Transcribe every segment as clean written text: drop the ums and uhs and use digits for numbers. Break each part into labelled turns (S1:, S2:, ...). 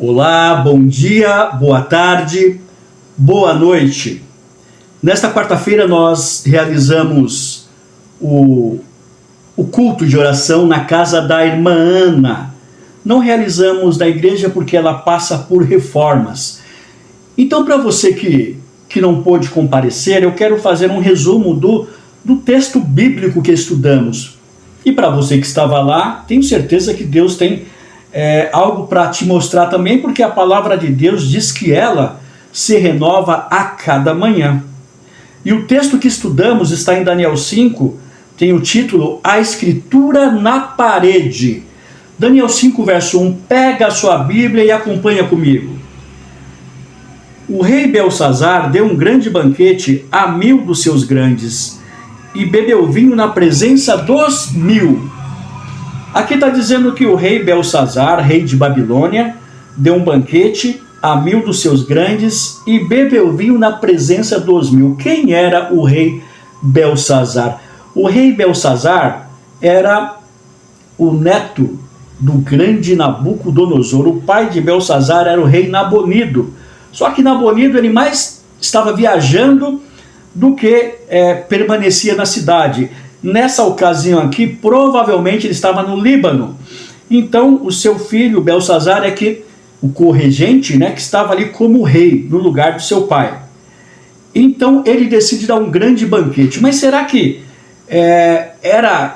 S1: Olá, bom dia, boa tarde, boa noite. Nesta quarta-feira nós realizamos o culto de oração na casa da irmã Ana. Não realizamos na igreja porque ela passa por reformas. Então, para você que não pôde comparecer, eu quero fazer um resumo do texto bíblico que estudamos. E para você que estava lá, tenho certeza que Deus tem algo para te mostrar também, porque a palavra de Deus diz que ela se renova a cada manhã. E o texto que estudamos está em Daniel 5, tem o título A Escritura na Parede. Daniel 5, verso 1, pega a sua Bíblia e acompanha comigo. O rei Belsazar deu um grande banquete a 1000 dos seus grandes, e bebeu vinho na presença dos 1000. Aqui está dizendo que o rei Belsazar, rei de Babilônia, deu um banquete a 1000 dos seus grandes e bebeu vinho na presença dos 1000. Quem era o rei Belsazar? O rei Belsazar era o neto do grande Nabucodonosor. O pai de Belsazar era o rei Nabonido. Só que Nabonido ele mais estava viajando do que permanecia na cidade. Nessa ocasião aqui, provavelmente ele estava no Líbano. Então, o seu filho, Belsazar, o co-regente, que estava ali como rei, no lugar do seu pai. Então, ele decide dar um grande banquete. Mas será que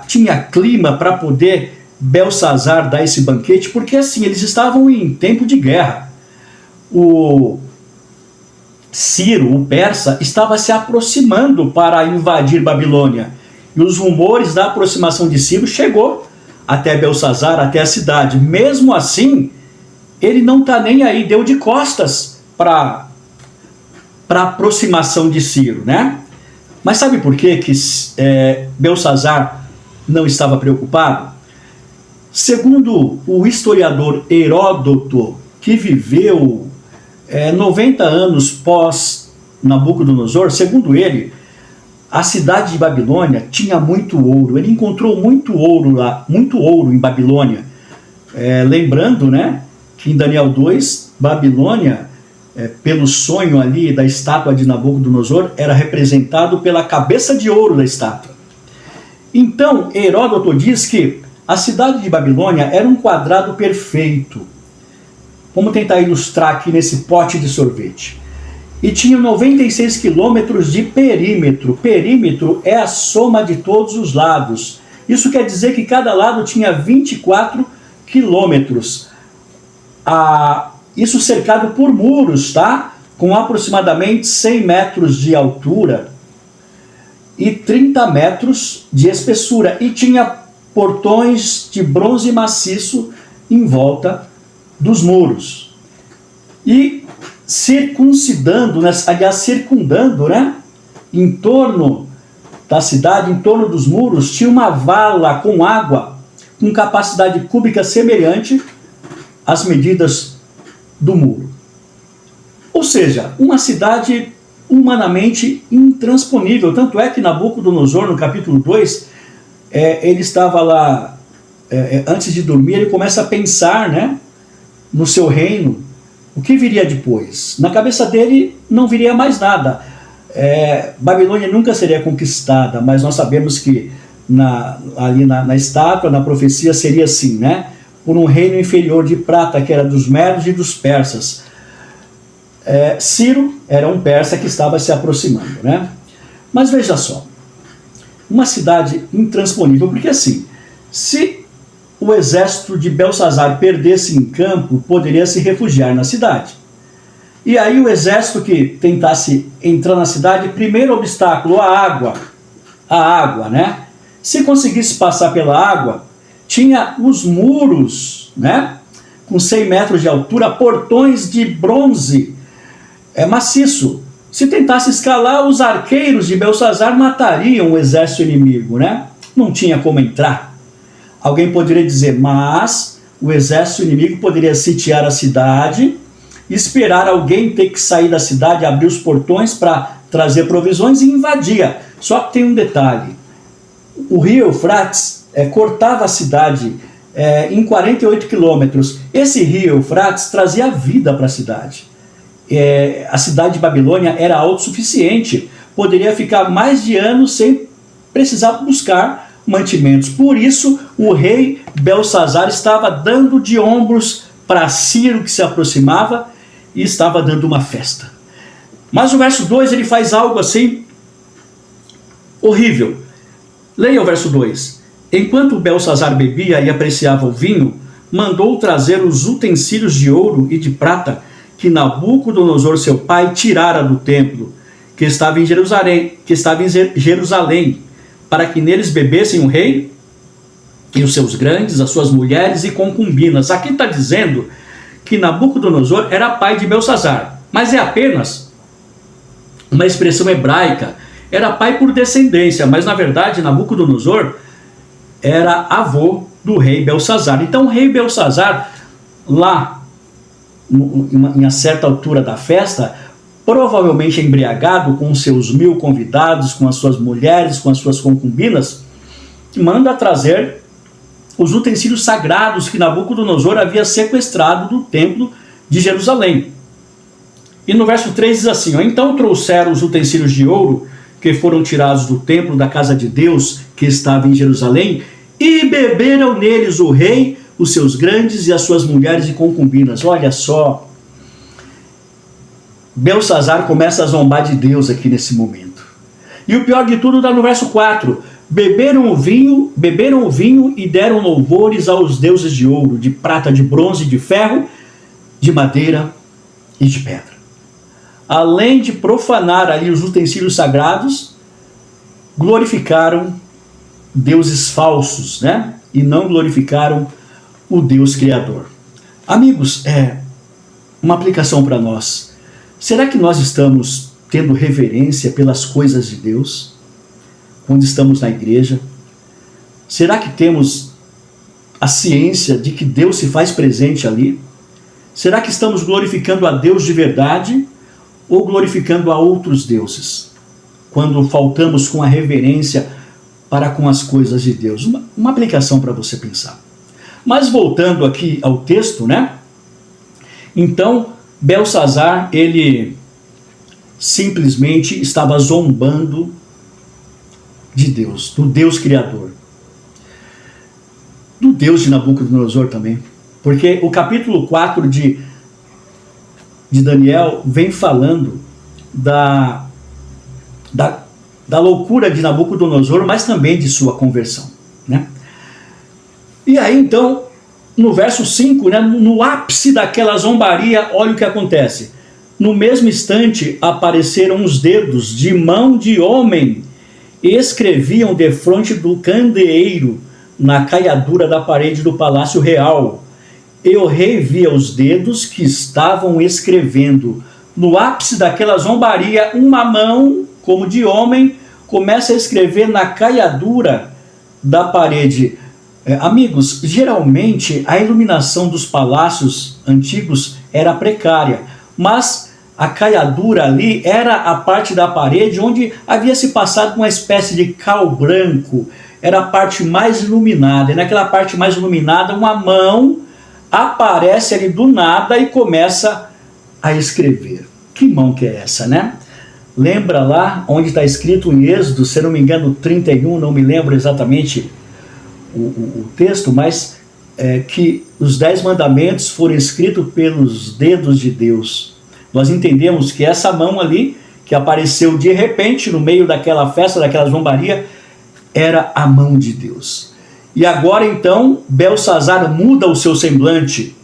S1: tinha clima para poder Belsazar dar esse banquete? Porque assim, eles estavam em tempo de guerra. O Ciro, o persa, estava se aproximando para invadir Babilônia. E os rumores da aproximação de Ciro chegou até Belsazar, até a cidade. Mesmo assim, ele não está nem aí, deu de costas para a aproximação de Ciro, Mas sabe por quê que Belsazar não estava preocupado? Segundo o historiador Heródoto, que viveu 90 anos pós Nabucodonosor, segundo ele, a cidade de Babilônia tinha muito ouro. Ele encontrou muito ouro lá, muito ouro em Babilônia. Lembrando, que em Daniel 2, Babilônia, pelo sonho ali da estátua de Nabucodonosor, era representado pela cabeça de ouro da estátua. Então, Heródoto diz que a cidade de Babilônia era um quadrado perfeito. Vamos tentar ilustrar aqui nesse pote de sorvete. E tinha 96 quilômetros de perímetro. Perímetro é a soma de todos os lados. Isso quer dizer que cada lado tinha 24 quilômetros. Isso cercado por muros, com aproximadamente 100 metros de altura e 30 metros de espessura. E tinha portões de bronze maciço em volta dos muros. E circundando, em torno da cidade, em torno dos muros, tinha uma vala com água, com capacidade cúbica semelhante às medidas do muro. Ou seja, uma cidade humanamente intransponível. Tanto é que Nabucodonosor, no capítulo 2, ele estava lá, antes de dormir, ele começa a pensar, no seu reino, o que viria depois. Na cabeça dele não viria mais nada. Babilônia nunca seria conquistada, mas nós sabemos que ali na estátua, na profecia, seria assim, por um reino inferior de prata, que era dos medos e dos persas. Ciro era um persa que estava se aproximando, Mas veja só, uma cidade intransponível, porque assim, se o exército de Belsazar perdesse em campo, poderia se refugiar na cidade. E aí o exército que tentasse entrar na cidade, primeiro obstáculo, a água. Se conseguisse passar pela água, tinha os muros, com 100 metros de altura, portões de bronze, maciço. Se tentasse escalar, os arqueiros de Belsazar matariam o exército inimigo, Não tinha como entrar. Alguém poderia dizer, mas o exército inimigo poderia sitiar a cidade, esperar alguém ter que sair da cidade, abrir os portões para trazer provisões e invadia. Só que tem um detalhe. O rio Eufrates cortava a cidade em 48 quilômetros. Esse rio Eufrates trazia vida para a cidade. A cidade de Babilônia era autossuficiente, poderia ficar mais de anos sem precisar buscar mantimentos. Por isso, o rei Belsazar estava dando de ombros para Ciro, que se aproximava, e estava dando uma festa. Mas o verso 2 ele faz algo assim horrível. Leia o verso 2. Enquanto Belsazar bebia e apreciava o vinho, mandou trazer os utensílios de ouro e de prata que Nabucodonosor, seu pai, tirara do templo, que estava em Jerusalém, para que neles bebessem o rei e os seus grandes, as suas mulheres e concubinas. Aqui está dizendo que Nabucodonosor era pai de Belsazar, mas é apenas uma expressão hebraica. Era pai por descendência, mas na verdade Nabucodonosor era avô do rei Belsazar. Então o rei Belsazar, lá em uma certa altura da festa, provavelmente embriagado com seus 1000 convidados, com as suas mulheres, com as suas concubinas, manda trazer os utensílios sagrados que Nabucodonosor havia sequestrado do templo de Jerusalém. E no verso 3 diz assim: então trouxeram os utensílios de ouro que foram tirados do templo da casa de Deus que estava em Jerusalém, e beberam neles o rei, os seus grandes e as suas mulheres e concubinas. Olha só, Belsazar começa a zombar de Deus aqui nesse momento. E o pior de tudo está no verso 4. Beberam o vinho e deram louvores aos deuses de ouro, de prata, de bronze, de ferro, de madeira e de pedra. Além de profanar ali os utensílios sagrados, glorificaram deuses falsos, né? E não glorificaram o Deus Criador. Amigos, uma aplicação para nós. Será que nós estamos tendo reverência pelas coisas de Deus quando estamos na igreja? Será que temos a ciência de que Deus se faz presente ali? Será que estamos glorificando a Deus de verdade ou glorificando a outros deuses quando faltamos com a reverência para com as coisas de Deus? Uma aplicação para você pensar. Mas voltando aqui ao texto, né? Então, Belsazar, ele simplesmente estava zombando de Deus, do Deus Criador. Do Deus de Nabucodonosor também. Porque o capítulo 4 de Daniel vem falando da loucura de Nabucodonosor, mas também de sua conversão, né? E aí então, no verso 5, né, no ápice daquela zombaria, olha o que acontece. No mesmo instante apareceram os dedos de mão de homem e escreviam defronte do candeeiro na caiadura da parede do palácio real. E o rei via os dedos que estavam escrevendo. No ápice daquela zombaria, uma mão, como de homem, começa a escrever na caiadura da parede. Amigos, geralmente a iluminação dos palácios antigos era precária, mas a caiadura ali era a parte da parede onde havia se passado uma espécie de cal branco, era a parte mais iluminada, e naquela parte mais iluminada uma mão aparece ali do nada e começa a escrever. Que mão que é essa, né? Lembra lá onde está escrito em Êxodo, se não me engano 31, não me lembro exatamente o texto, mas que os 10 mandamentos foram escritos pelos dedos de Deus. Nós entendemos que essa mão ali, que apareceu de repente no meio daquela festa, daquela zombaria, era a mão de Deus. E agora então, Belsazar muda o seu semblante.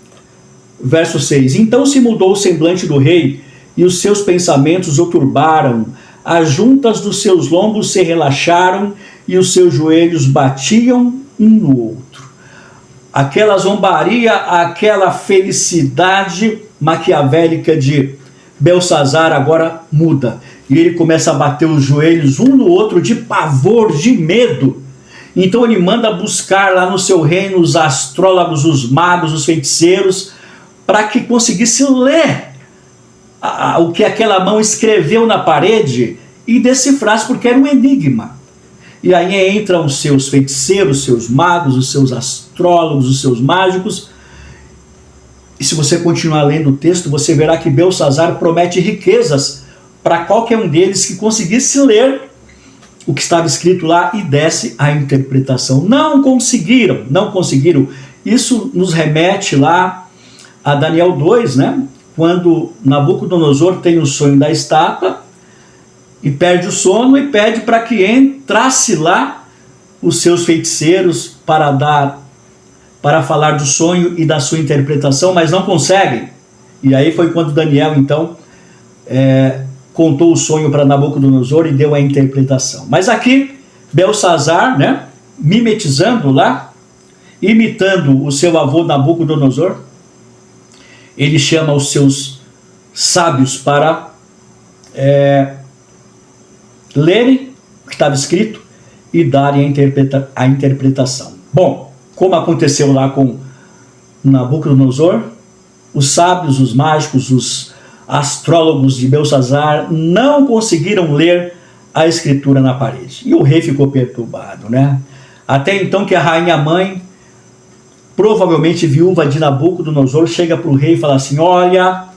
S1: Verso 6. Então se mudou o semblante do rei, e os seus pensamentos o turbaram. As juntas dos seus lombos se relaxaram, e os seus joelhos batiam um no outro. Aquela zombaria, aquela felicidade maquiavélica de Belsazar agora muda. E ele começa a bater os joelhos um no outro de pavor, de medo. Então ele manda buscar lá no seu reino os astrólogos, os magos, os feiticeiros, para que conseguisse ler o que aquela mão escreveu na parede e decifrasse, porque era um enigma. E aí entram os seus feiticeiros, os seus magos, os seus astrólogos, os seus mágicos. E se você continuar lendo o texto, você verá que Belsazzar promete riquezas para qualquer um deles que conseguisse ler o que estava escrito lá e desse a interpretação. Não conseguiram. Isso nos remete lá a Daniel 2, né? Quando Nabucodonosor tem o sonho da estátua e perde o sono e pede para que entrasse lá os seus feiticeiros para falar do sonho e da sua interpretação, mas não conseguem. E aí foi quando Daniel, então, contou o sonho para Nabucodonosor e deu a interpretação. Mas aqui, Belsazzar, né, mimetizando lá, imitando o seu avô Nabucodonosor, ele chama os seus sábios para lerem o que estava escrito e darem a interpretação. Bom, como aconteceu lá com Nabucodonosor, os sábios, os mágicos, os astrólogos de Belsazzar não conseguiram ler a escritura na parede. E o rei ficou perturbado, né? Até então que a rainha mãe, provavelmente viúva de Nabucodonosor, chega para o rei e fala assim: olha,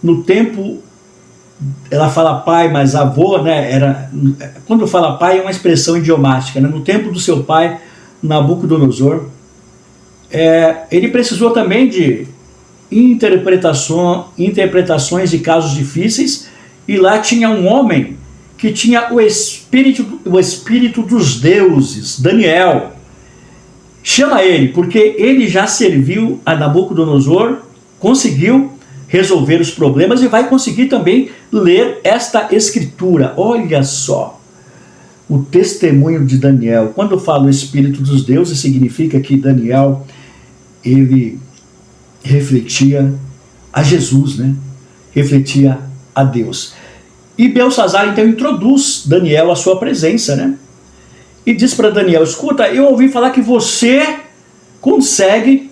S1: no tempo, ela fala pai, mas avô, né? Quando fala pai é uma expressão idiomática, né? No tempo do seu pai, Nabucodonosor, ele precisou também de interpretações de casos difíceis, e lá tinha um homem que tinha o espírito dos deuses, Daniel. Chama ele, porque ele já serviu a Nabucodonosor, conseguiu resolver os problemas e vai conseguir também ler esta escritura. Olha só o testemunho de Daniel. Quando falo espírito dos deuses, significa que Daniel, ele refletia a Jesus, né? Refletia a Deus. E Belsazzar então introduz Daniel à sua presença, né? E diz para Daniel: escuta, eu ouvi falar que você consegue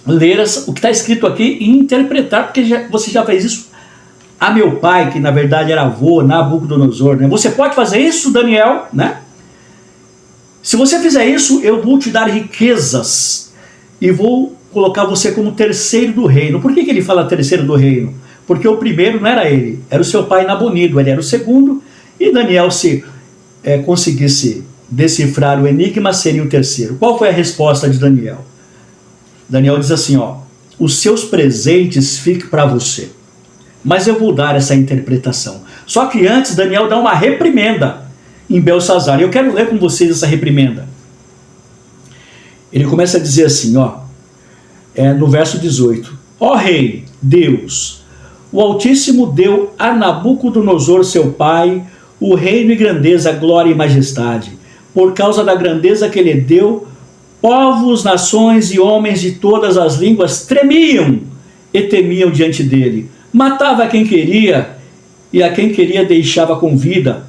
S1: ler o que está escrito aqui e interpretar, porque você já fez isso a meu pai, que na verdade era avô, Nabucodonosor, né? Você pode fazer isso, Daniel, né? Se você fizer isso, eu vou te dar riquezas e vou colocar você como terceiro do reino. Por que ele fala terceiro do reino? Porque o primeiro não era ele, era o seu pai Nabonido, ele era o segundo, e Daniel, se conseguisse decifrar o enigma, seria o terceiro. Qual foi a resposta de Daniel? Daniel diz assim, os seus presentes fiquem para você, mas eu vou dar essa interpretação. Só que antes, Daniel dá uma reprimenda em Belsazzar. Eu quero ler com vocês essa reprimenda. Ele começa a dizer assim, no verso 18: ó rei, Deus, o Altíssimo deu a Nabucodonosor, seu pai, o reino e grandeza, glória e majestade. Por causa da grandeza que ele deu, povos, nações e homens de todas as línguas tremiam e temiam diante dele. Matava a quem queria, e a quem queria deixava com vida.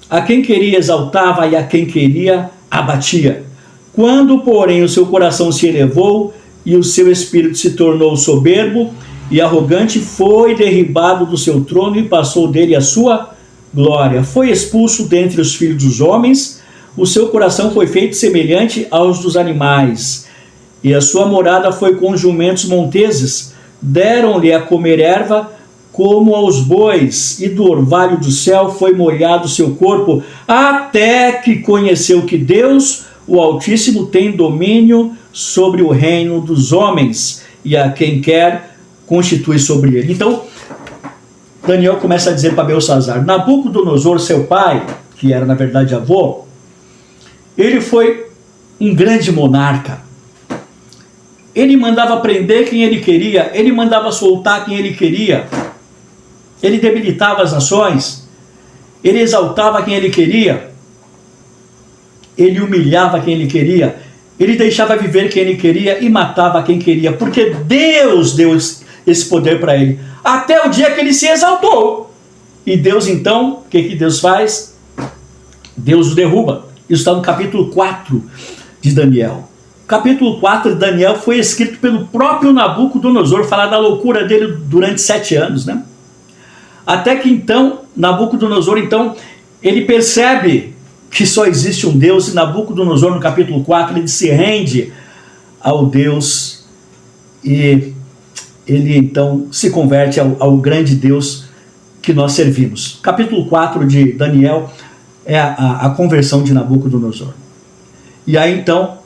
S1: A quem queria exaltava, e a quem queria abatia. Quando, porém, o seu coração se elevou e o seu espírito se tornou soberbo e arrogante, foi derribado do seu trono e passou dele a sua glória. Foi expulso dentre os filhos dos homens, o seu coração foi feito semelhante aos dos animais, e a sua morada foi com jumentos monteses. Deram-lhe a comer erva como aos bois, e do orvalho do céu foi molhado seu corpo, até que conheceu que Deus, o Altíssimo, tem domínio sobre o reino dos homens, e a quem quer constitui sobre ele. Então, Daniel começa a dizer para Belsazzar: Nabucodonosor, seu pai, que era na verdade avô, ele foi um grande monarca. Ele mandava prender quem ele queria, ele mandava soltar quem ele queria, ele debilitava as nações, ele exaltava quem ele queria, ele humilhava quem ele queria, ele deixava viver quem ele queria e matava quem queria, porque Deus deu esse poder para ele, até o dia que ele se exaltou. E Deus então, o que Deus faz? Deus o derruba. Isso está no capítulo 4 de Daniel. O capítulo 4 de Daniel foi escrito pelo próprio Nabucodonosor, falar da loucura dele durante 7 anos, né? Até que então, Nabucodonosor, então, ele percebe que só existe um Deus, e Nabucodonosor, no capítulo 4, ele se rende ao Deus e ele então se converte ao grande Deus que nós servimos. Capítulo 4 de Daniel é a conversão de Nabucodonosor. E aí então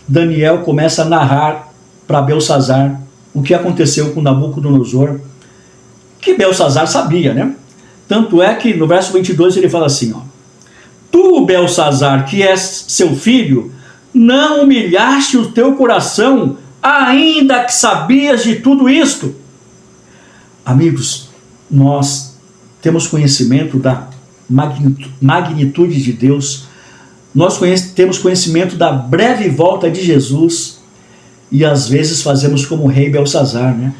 S1: Daniel começa a narrar para Belsassar o que aconteceu com Nabucodonosor, que Belsassar sabia, né? Tanto é que no verso 22 ele fala assim, ó: Tu, Belsassar, que és seu filho, não humilhaste o teu coração, ainda que sabias de tudo isto. Amigos, nós temos conhecimento da magnitude de Deus, nós temos conhecimento da breve volta de Jesus, e às vezes fazemos como o rei Belsassar, né?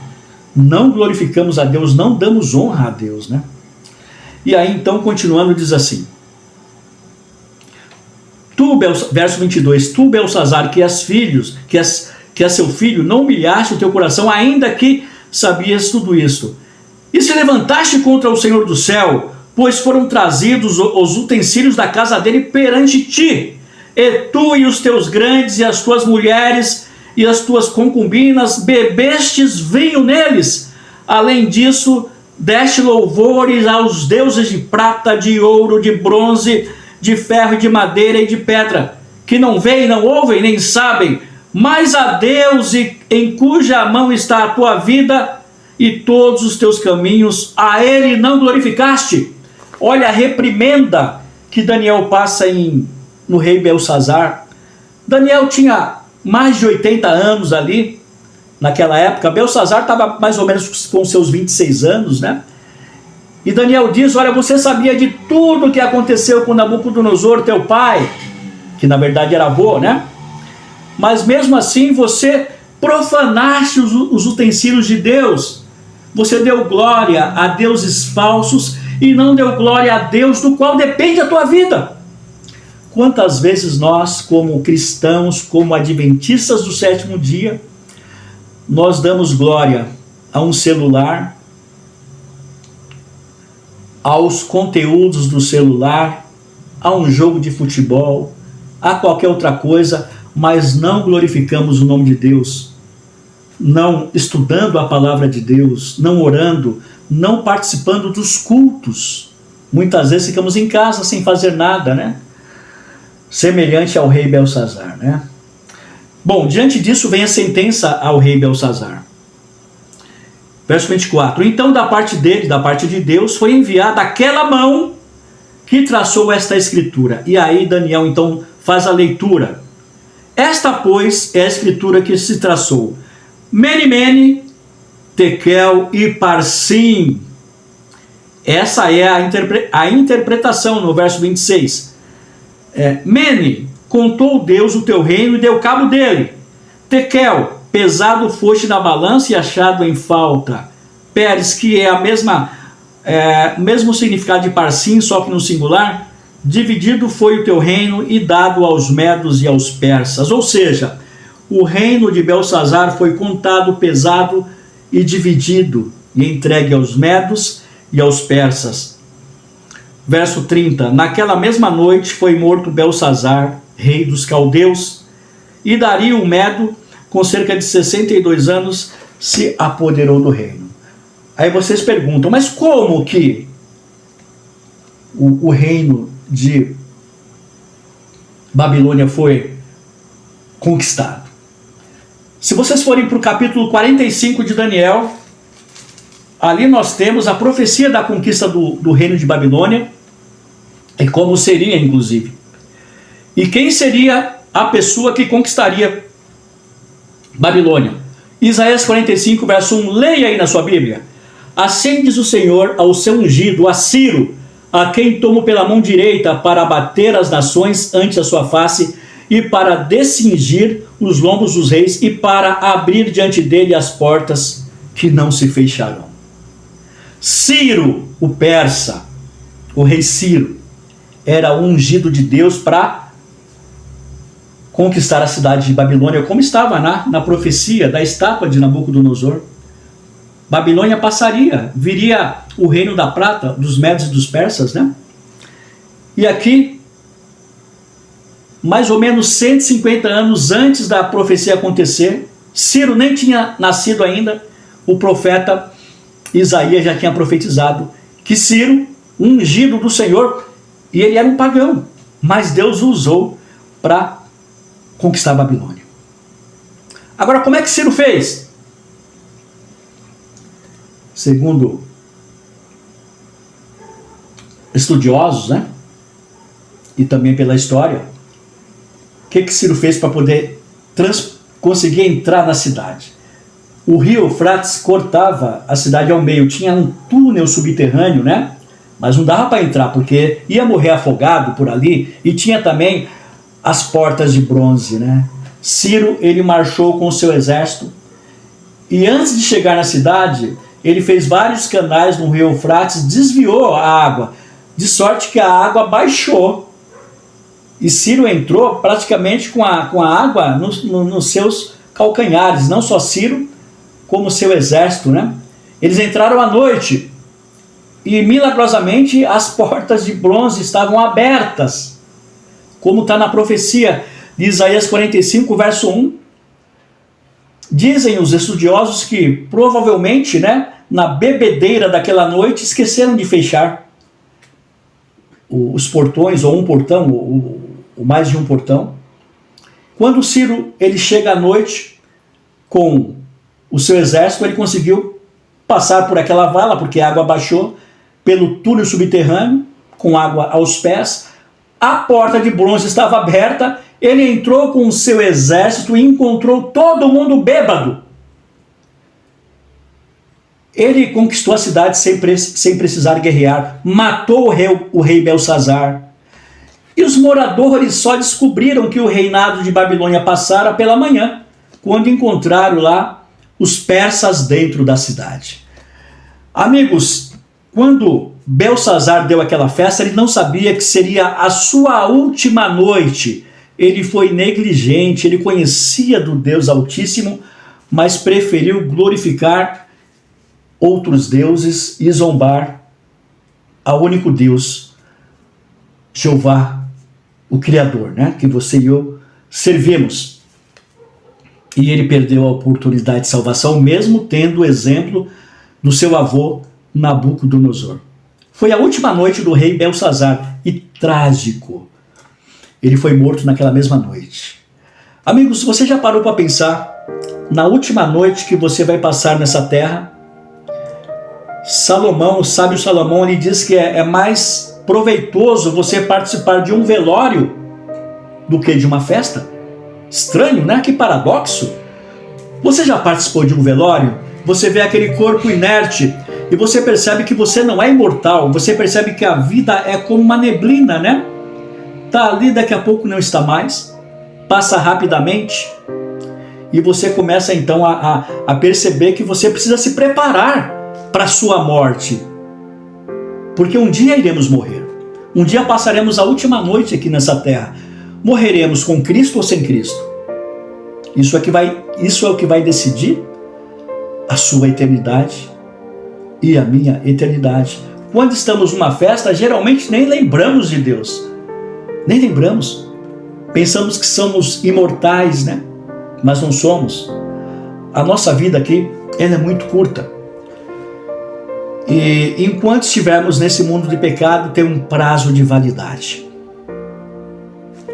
S1: Não glorificamos a Deus, não damos honra a Deus, né? E aí então, continuando, diz assim, verso 22, Tu, Belsassar, que és seu filho, não humilhaste o teu coração, ainda que sabias tudo isto. E se levantaste contra o Senhor do céu, pois foram trazidos os utensílios da casa dele perante ti, e tu e os teus grandes, e as tuas mulheres, e as tuas concubinas, bebestes vinho neles. Além disso, deste louvores aos deuses de prata, de ouro, de bronze, de ferro, de madeira e de pedra, que não veem, não ouvem, nem sabem, mas a Deus em cuja mão está a tua vida e todos os teus caminhos, a Ele não glorificaste. Olha a reprimenda que Daniel passa no rei Belsassar. Daniel tinha mais de 80 anos ali, naquela época. Belsassar estava mais ou menos com seus 26 anos, né? E Daniel diz, olha, você sabia de tudo o que aconteceu com Nabucodonosor, teu pai, que na verdade era avô, né? Mas mesmo assim você profanaste os utensílios de Deus. Você deu glória a deuses falsos e não deu glória a Deus do qual depende a tua vida. Quantas vezes nós, como cristãos, como adventistas do sétimo dia, nós damos glória a um celular, aos conteúdos do celular, a um jogo de futebol, a qualquer outra coisa, mas não glorificamos o nome de Deus, não estudando a palavra de Deus, não orando, não participando dos cultos. Muitas vezes ficamos em casa sem fazer nada, né? Semelhante ao rei Belsassar, né? Bom, diante disso vem a sentença ao rei Belsassar. Verso 24. Então da parte dele, da parte de Deus, foi enviada aquela mão que traçou esta escritura. E aí Daniel então faz a leitura. Esta, pois, é a escritura que se traçou. Mene, mene, tekel e parsim. Essa é a interpretação no verso 26. Mene, contou Deus o teu reino e deu cabo dele. Tekel, pesado foste na balança e achado em falta. Peres, que é mesmo significado de parsim, só que no singular. Dividido foi o teu reino e dado aos medos e aos persas. Ou seja, o reino de Belsassar foi contado, pesado e dividido e entregue aos medos e aos persas. Verso 30. Naquela mesma noite foi morto Belsassar, rei dos caldeus, e Dario o Medo, com cerca de 62 anos, se apoderou do reino. Aí vocês perguntam, mas como que o reino de Babilônia foi conquistado? Se vocês forem para o capítulo 45 de Daniel, ali nós temos a profecia da conquista do reino de Babilônia, e como seria, inclusive. E quem seria a pessoa que conquistaria Babilônia? Isaías 45, verso 1, leia aí na sua Bíblia. Assim diz o Senhor ao seu ungido, a Ciro, a quem tomo pela mão direita para abater as nações ante a sua face, e para descingir os lombos dos reis, e para abrir diante dele as portas que não se fecharão. Ciro, o persa, o rei Ciro, era o ungido de Deus para conquistar a cidade de Babilônia, como estava na profecia da estátua de Nabucodonosor. Babilônia passaria, viria o reino da prata, dos medos e dos persas, né? E aqui mais ou menos 150 anos antes da profecia acontecer. Ciro nem tinha nascido ainda. O profeta Isaías já tinha profetizado que Ciro, ungido do Senhor, e ele era um pagão, mas Deus o usou para conquistar a Babilônia. Agora, como é que Ciro fez? Segundo estudiosos, né? E também pela história, o que Ciro fez para poder conseguir entrar na cidade? O rio Eufrates cortava a cidade ao meio, tinha um túnel subterrâneo, né? Mas não dava para entrar, porque ia morrer afogado por ali, e tinha também as portas de bronze, né? Ciro, ele marchou com o seu exército, e antes de chegar na cidade, ele fez vários canais no rio Eufrates, desviou a água, de sorte que a água baixou, e Ciro entrou praticamente com a água nos seus calcanhares, não só Ciro, como seu exército, né? Eles entraram à noite, e milagrosamente as portas de bronze estavam abertas, como está na profecia de Isaías 45, verso 1. Dizem os estudiosos que provavelmente, né, na bebedeira daquela noite esqueceram de fechar os portões, ou um portão, ou mais de um portão. Quando Ciro ele chega à noite com o seu exército, ele conseguiu passar por aquela vala, porque a água baixou, pelo túnel subterrâneo, com água aos pés. A porta de bronze estava aberta, ele entrou com o seu exército e encontrou todo mundo bêbado. Ele conquistou a cidade sem precisar guerrear, matou o rei Belsazar. E os moradores só descobriram que o reinado de Babilônia passara pela manhã, quando encontraram lá os persas dentro da cidade. Amigos, quando Belsazar deu aquela festa, ele não sabia que seria a sua última noite. Ele foi negligente, ele conhecia do Deus Altíssimo, mas preferiu glorificar outros deuses e zombar ao único Deus, Jeová, o Criador, né? Que você e eu servimos. E ele perdeu a oportunidade de salvação, mesmo tendo o exemplo do seu avô Nabucodonosor. Foi a última noite do rei Belsazar, e trágico. Ele foi morto naquela mesma noite. Amigos, você já parou para pensar na última noite que você vai passar nessa terra? Salomão, o sábio Salomão, ele diz que é mais proveitoso você participar de um velório do que de uma festa. Estranho, né? Que paradoxo. Você já participou de um velório? Você vê aquele corpo inerte e você percebe que você não é imortal. Você percebe que a vida é como uma neblina, né? Tá ali, daqui a pouco não está mais. Passa rapidamente. E você começa então a perceber que você precisa se preparar para a sua morte. Porque um dia iremos morrer. Um dia passaremos a última noite aqui nessa terra. Morreremos com Cristo ou sem Cristo? Isso é o que vai decidir a sua eternidade e a minha eternidade. Quando estamos numa festa, geralmente nem lembramos de Deus. Nem lembramos. Pensamos que somos imortais, né? Mas não somos. A nossa vida aqui, ela é muito curta. E enquanto estivermos nesse mundo de pecado, tem um prazo de validade.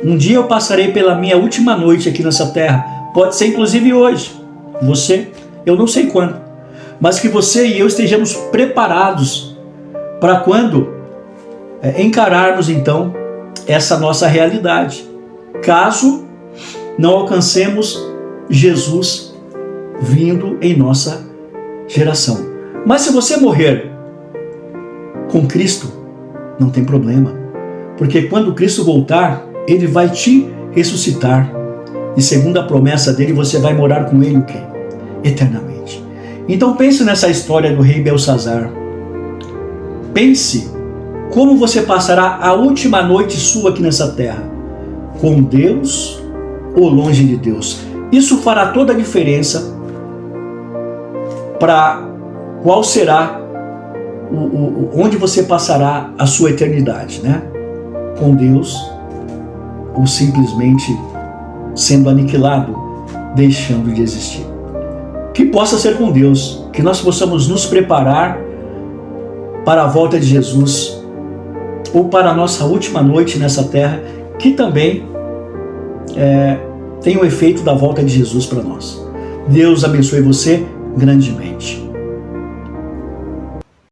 S1: Um dia eu passarei pela minha última noite aqui nessa terra. Pode ser inclusive hoje. Você, eu não sei quando. Mas que você e eu estejamos preparados para quando encararmos então essa nossa realidade. Caso não alcancemos Jesus vindo em nossa geração. Mas se você morrer com Cristo, não tem problema. Porque quando Cristo voltar, Ele vai te ressuscitar. E segundo a promessa dele, você vai morar com Ele o quê? Eternamente. Então pense nessa história do rei Belsazar. Pense como você passará a última noite sua aqui nessa terra. Com Deus ou longe de Deus. Isso fará toda a diferença para qual será onde você passará a sua eternidade, né? Com Deus ou simplesmente sendo aniquilado, deixando de existir. Que possa ser com Deus, que nós possamos nos preparar para a volta de Jesus, ou para a nossa última noite nessa terra, que também tem o efeito da volta de Jesus para nós. Deus abençoe você grandemente.